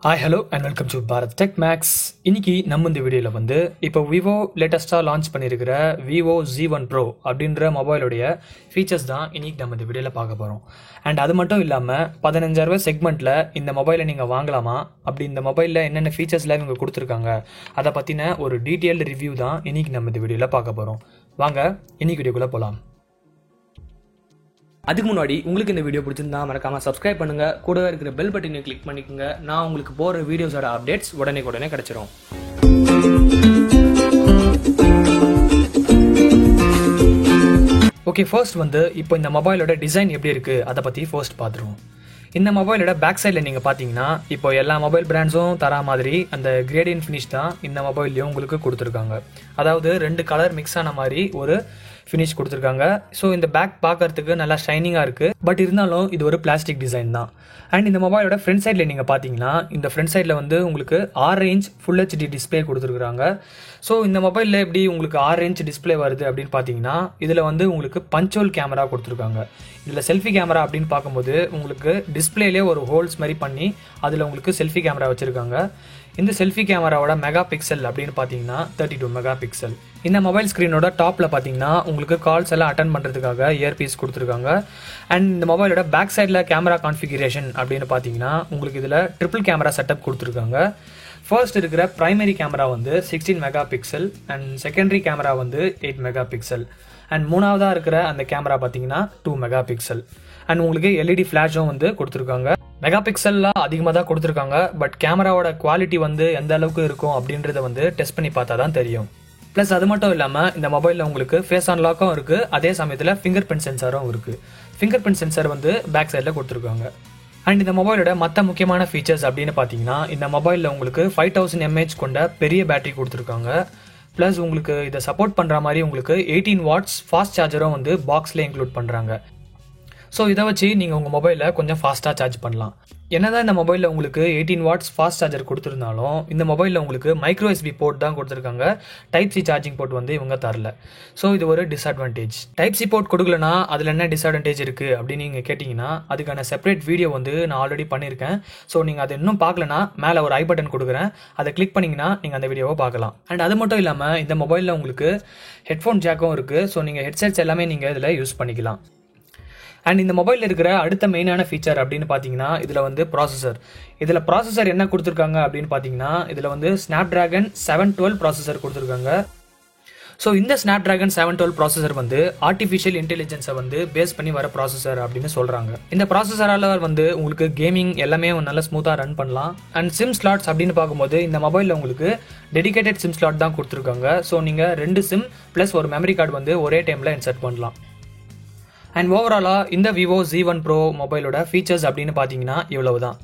Hi hello and welcome to Bharat Tech Max. இன்னைக்கு நம்ம இந்த வீடியோவில் வந்து இப்போ விவோ லேட்டஸ்ட்டாக லான்ச் பண்ணியிருக்கிற விவோ Z1 Pro அப்படின்ற மொபைலுடைய ஃபீச்சர்ஸ் தான் இன்னைக்கு நம்ம இந்த வீடியோவில் பார்க்க போகிறோம். அண்ட் அது மட்டும் இல்லாமல் 15,000 செக்மெண்ட்டில் இந்த மொபைலை நீங்கள் வாங்கலாமா, அப்படி இந்த மொபைலில் என்னென்ன ஃபீச்சர்ஸ்லாம் இவங்க கொடுத்துருக்காங்க அதை பற்றின ஒரு டீட்டெயில்டு ரிவ்யூ தான் இன்னைக்கு நம்ம இந்த வீடியோவில் பார்க்க போகிறோம். வாங்க இன்னைக்கு வீடியோக்குள்ளே போகலாம். அதுக்கு முன்னாடி உங்களுக்கு இந்த வீடியோ பிடிச்சிருந்தா மறக்காம சப்ஸ்கிரைப் பண்ணுங்க, கூடவே இருக்கிற பெல் பட்டனை கிளிக் பண்ணிக்கோங்க. நான் உங்களுக்கு போற வீடியோஸோட அப்டேட்ஸ் உடனே கிடைச்சிரும். ஓகே, ஃபர்ஸ்ட் வந்து இப்போ இந்த மொபைலோட டிசைன் எப்படி இருக்கு அதை பத்தி ஃபர்ஸ்ட் பார்த்துருவோம். இந்த மொபைலோட பேக் சைடில் நீங்கள் பார்த்தீங்கன்னா இப்போ எல்லா மொபைல் பிராண்ட்ஸும் தரா மாதிரி அந்த கிரேடியன்ட் ஃபினிஷ் தான் இந்த மொபைல்லையும் உங்களுக்கு கொடுத்துருக்காங்க. அதாவது 2 கலர் மிக்ஸ் ஆன மாதிரி ஒரு ஃபினிஷ் கொடுத்துருக்காங்க. ஸோ இந்த பேக் பார்க்கறதுக்கு நல்லா ஷைனிங்காக இருக்குது. பட் இருந்தாலும் இது ஒரு பிளாஸ்டிக் டிசைன் தான். அண்ட் இந்த மொபைலோட ஃப்ரண்ட் சைடில் நீங்கள் பார்த்தீங்கன்னா இந்த ஃப்ரண்ட் சைடில் வந்து உங்களுக்கு 6 இன்ச் ஃபுல் HD டிஸ்பிளே கொடுத்துருக்குறாங்க. ஸோ இந்த மொபைலில் எப்படி உங்களுக்கு 6 இன்ச் டிஸ்பிளே வருது அப்படின்னு பார்த்தீங்கன்னா இதில் வந்து உங்களுக்கு பஞ்சுவல் கேமரா கொடுத்துருக்காங்க. இதில் செல்ஃபி கேமரா அப்படின்னு பார்க்கும்போது உங்களுக்கு டிஸ்பிளேலே ஒரு ஹோல்ஸ் மாதிரி பண்ணி அதில் உங்களுக்கு செல்ஃபி கேமரா வச்சுருக்காங்க. இந்த செல்ஃபி கேமராவோட மெகா பிக்சல் அப்படின்னு பார்த்தீங்கன்னா 32 மெகா பிக்சல். இந்த மொபைல் ஸ்க்ரீனோட டாப்பில் பார்த்தீங்கன்னா உங்களுக்கு கால்ஸ் எல்லாம் அட்டன் பண்ணுறதுக்காக இயர்பீஸ் கொடுத்துருக்காங்க. அண்ட் இந்த மொபைலோட பேக் சைடில் கேமரா கான்ஃபிகரேஷன் அப்படின்னு பார்த்தீங்கன்னா உங்களுக்கு இதில் ட்ரிபிள் கேமரா செட்டப் கொடுத்துருக்காங்க. ஃபர்ஸ்ட் இருக்கிற பிரைமரி கேமரா வந்து 16 mega pixel and secondary camera வந்து 8 மெகா பிக்சல். அண்ட் மூணாவதாக இருக்கிற அந்த கேமரா பார்த்தீங்கன்னா 2 மெகா பிக்சல். அண்ட் உங்களுக்கு LED ஃப்ளாஷும் வந்து கொடுத்துருக்காங்க. மெகா பிக்சல்லாம் அதிகமாக தான் கொடுத்துருக்காங்க. பட் கேமராவோட குவாலிட்டி வந்து எந்த அளவுக்கு இருக்கும் அப்படின்றத வந்து டெஸ்ட் பண்ணி பார்த்தா தான் தெரியும். ப்ளஸ் அது மட்டும் இல்லாமல் இந்த மொபைலில் உங்களுக்கு ஃபேஸ் அன்லாக்கும் இருக்குது, அதே சமயத்தில் ஃபிங்கர் பிரிண்ட் சென்சாரும் இருக்குது. ஃபிங்கர் பிரிண்ட் சென்சார் வந்து பேக் சைடில் கொடுத்துருக்காங்க. அண்ட் இந்த மொபைலோட மற்ற முக்கியமான ஃபீச்சர்ஸ் அப்படின்னு பார்த்தீங்கன்னா இந்த மொபைலில் உங்களுக்கு 5000 mAh கொண்ட பெரிய பேட்டரி கொடுத்துருக்காங்க. ப்ளஸ் உங்களுக்கு இதை சப்போர்ட் பண்ணுற மாதிரி உங்களுக்கு 18 வாட்ஸ் ஃபாஸ்ட் சார்ஜரும் வந்து பாக்ஸில் இன்க்ளூட் பண்ணுறாங்க. ஸோ இதை வச்சு நீங்கள் உங்கள் மொபைலில் கொஞ்சம் ஃபாஸ்ட்டாக சார்ஜ் பண்ணலாம். என்னதான் இந்த மொபைலில் உங்களுக்கு 18 வாட்ஸ் ஃபாஸ்ட் சார்ஜர் கொடுத்துருந்தாலும் இந்த மொபைலில் உங்களுக்கு மைக்ரோ USB போர்ட் தான் கொடுத்துருக்காங்க. டைப் C சார்ஜிங் போர்ட் வந்து இவங்க தரல. ஸோ இது ஒரு டிஸ்அட்வான்டேஜ். டைப் C போர்ட் கொடுக்கலனா அதில் என்ன டிஸ்அட்வான்டேஜ் இருக்குது அப்படின்னு நீங்கள் கேட்டிங்கன்னா அதுக்கான செப்பரேட் வீடியோ வந்து நான் ஆல்ரெடி பண்ணியிருக்கேன். ஸோ நீங்கள் அதை இன்னும் பார்க்கலனா மேலே ஒரு ஐ பட்டன் கொடுக்குறேன், அதை கிளிக் பண்ணிங்கன்னா நீங்கள் அந்த வீடியோவை பார்க்கலாம். அண்ட் அது மட்டும் இல்லாமல் இந்த மொபைலில் உங்களுக்கு ஹெட்ஃபோன் ஜாக்கும் இருக்குது. ஸோ நீங்கள் ஹெட்செட்ஸ் எல்லாமே நீங்கள் இதில் யூஸ் பண்ணிக்கலாம். அண்ட் இந்த மொபைலில் இருக்கிற அடுத்த மெயினான ஃபீச்சர் அப்படின்னு பார்த்தீங்கன்னா இதில் வந்து ப்ராசஸர். இதில் ப்ராசஸர் என்ன கொடுத்துருக்காங்க அப்படின்னு பார்த்தீங்கன்னா இதில் வந்து Snapdragon 712 ப்ராசஸர் கொடுத்துருக்காங்க. ஸோ இந்த Snapdragon 712 ப்ராசஸர் வந்து ஆர்டிஃபிஷியல் இன்டெலிஜென்ஸை வந்து பேஸ் பண்ணி வர ப்ராசஸர் அப்படின்னு சொல்கிறாங்க. இந்த ப்ராசஸரால் வந்து உங்களுக்கு கேமிங் எல்லாமே நல்லா ஸ்மூத்தாக ரன் பண்ணலாம். அண்ட் சிம் ஸ்லாட்ஸ் அப்படின்னு பார்க்கும்போது இந்த மொபைலில் உங்களுக்கு டெடிகேட்டட் சிம் ஸ்லாட் தான் கொடுத்துருக்காங்க. ஸோ நீங்கள் 2 சிம் ப்ளஸ் ஒரு மெமரி கார்டு வந்து ஒரே டைமில் இன்சர்ட் பண்ணலாம். அண்ட் ஓவராலாக இந்த விவோ Z1 Pro மொபைலோட ஃபீச்சர்ஸ் அப்படின்னு பார்த்தீங்கன்னா இவ்வளவு தான்.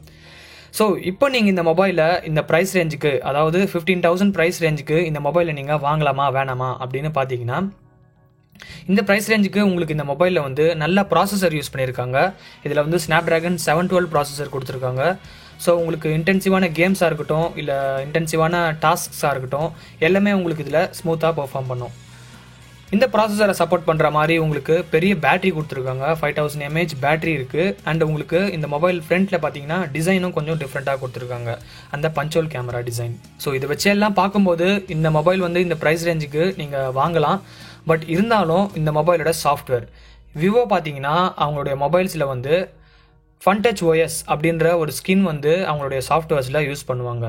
ஸோ இப்போ நீங்கள் இந்த மொபைலை இந்த ப்ரைஸ் ரேஞ்சுக்கு, அதாவது 15,000 ப்ரைஸ் ரேஞ்சுக்கு இந்த மொபைலை நீங்கள் வாங்கலாமா வேணாமா அப்படின்னு பார்த்தீங்கன்னா இந்த ப்ரைஸ் ரேஞ்சுக்கு உங்களுக்கு இந்த மொபைலில் வந்து நல்ல ப்ராசஸர் யூஸ் பண்ணியிருக்காங்க. இதில் வந்து Snapdragon 712 ப்ராசஸர் கொடுத்துருக்காங்க. ஸோ உங்களுக்கு இன்டென்சிவான கேம்ஸாக இருக்கட்டும் இல்லை இன்டென்சிவான டாஸ்க்ஸாக இருக்கட்டும் எல்லாமே உங்களுக்கு இதில் ஸ்மூத்தாக பெர்ஃபார்ம் பண்ணும். இந்த ப்ராசஸரை சப்போர்ட் பண்ணுற மாதிரி உங்களுக்கு பெரிய பேட்டரி கொடுத்துருக்காங்க. 5000 mAh பேட்டரி இருக்குது. அண்ட் உங்களுக்கு இந்த மொபைல் ஃப்ரண்ட்டில் பார்த்தீங்கன்னா டிசைனும் கொஞ்சம் டிஃப்ரெண்ட்டாக கொடுத்துருக்காங்க, அந்த பஞ்சுவல் கேமரா டிசைன். ஸோ இதை வச்சு எல்லாம் பார்க்கும்போது இந்த மொபைல் வந்து இந்த ப்ரைஸ் ரேஞ்சுக்கு நீங்கள் வாங்கலாம். பட் இருந்தாலும் இந்த மொபைலோட சாஃப்ட்வேர் விவோ பார்த்தீங்கன்னா அவங்களுடைய மொபைல்ஸில் வந்து ஃபன்டச் OS அப்படின்ற ஒரு ஸ்கின் வந்து அவங்களுடைய சாஃப்ட்வேர்ஸில் யூஸ் பண்ணுவாங்க.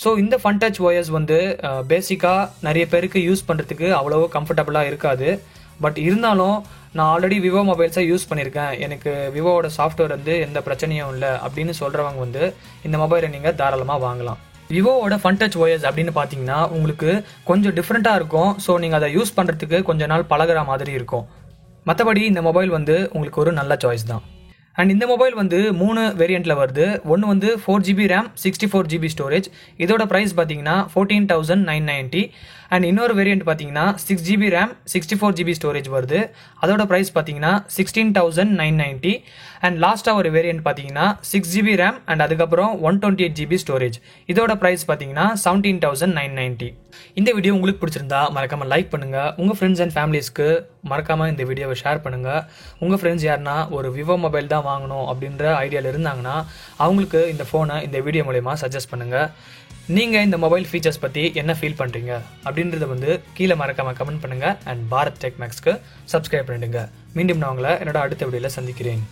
ஸோ இந்த ஃபன்டச் OS வந்து பேசிக்காக நிறைய பேருக்கு யூஸ் பண்ணுறதுக்கு அவ்வளோ கம்ஃபர்டபுளாக இருக்காது. பட் இருந்தாலும் நான் ஆல்ரெடி விவோ மொபைல்ஸை யூஸ் பண்ணியிருக்கேன், எனக்கு விவோவோட சாஃப்ட்வேர் வந்து எந்த பிரச்சனையும் இல்லை அப்படின்னு சொல்கிறவங்க வந்து இந்த மொபைலை நீங்கள் தாராளமாக வாங்கலாம். விவோவோட ஃபன்டச் OS அப்படின்னு பார்த்தீங்கன்னா உங்களுக்கு கொஞ்சம் டிஃப்ரெண்ட்டாக இருக்கும். ஸோ நீங்கள் அதை யூஸ் பண்ணுறதுக்கு கொஞ்ச நாள் பழகிற மாதிரி இருக்கும். மற்றபடி இந்த மொபைல் வந்து உங்களுக்கு ஒரு நல்ல சாய்ஸ் தான். அண்ட் இந்த மொபைல் வந்து 3 வேரியண்ட்டில் வருது. ஒன்று வந்து 4GB RAM 64GB ஸ்டோரேஜ். இதோட ப்ரைஸ் பார்த்தீங்கன்னா 14,990. அண்ட் இன்னொரு வேரியன்ட் பார்த்தீங்கன்னா 6GB ரேம் 64GB ஸ்டோரேஜ் வருது. அதோட ப்ரைஸ் பார்த்தீங்கன்னா 16,990. அண்ட் லாஸ்ட்டாக ஒரு வேரியன்ட் பார்த்தீங்கன்னா 6GB ரேம் அண்ட் அதுக்கப்புறம் 128GB ஸ்டோரேஜ். இதோட ப்ரைஸ் பார்த்தீங்கன்னா 17,990. இந்த வீடியோ உங்களுக்கு பிடிச்சிருந்தா மறக்காம லைக் பண்ணுங்க. உங்க ஃப்ரெண்ட்ஸ் அண்ட் ஃபேமிலிஸ்க்கு மறக்காம இந்த வீடியோவை ஷேர் பண்ணுங்க. உங்க ஃப்ரெண்ட்ஸ் யாருன்னா ஒரு விவோ மொபைல் தான் வாங்கணும் அப்படின்ற ஐடியாவில் இருந்தாங்கன்னா அவங்களுக்கு இந்த ஃபோனை இந்த வீடியோ மூலமா சஜஸ்ட் பண்ணுங்க. நீங்க இந்த மொபைல் ஃபீச்சர்ஸ் பத்தி என்ன ஃபீல் பண்றீங்க அப்படின்றத கீழே மறக்காம கமெண்ட் பண்ணுங்க. அண்ட் பாரத் டெக் மேக்ஸ்க்கு சப்ஸ்கிரைப் பண்ணிடுங்க. மீண்டும் நான் உங்களை என்னோட அடுத்த வீடியோல சந்திக்கிறேன்.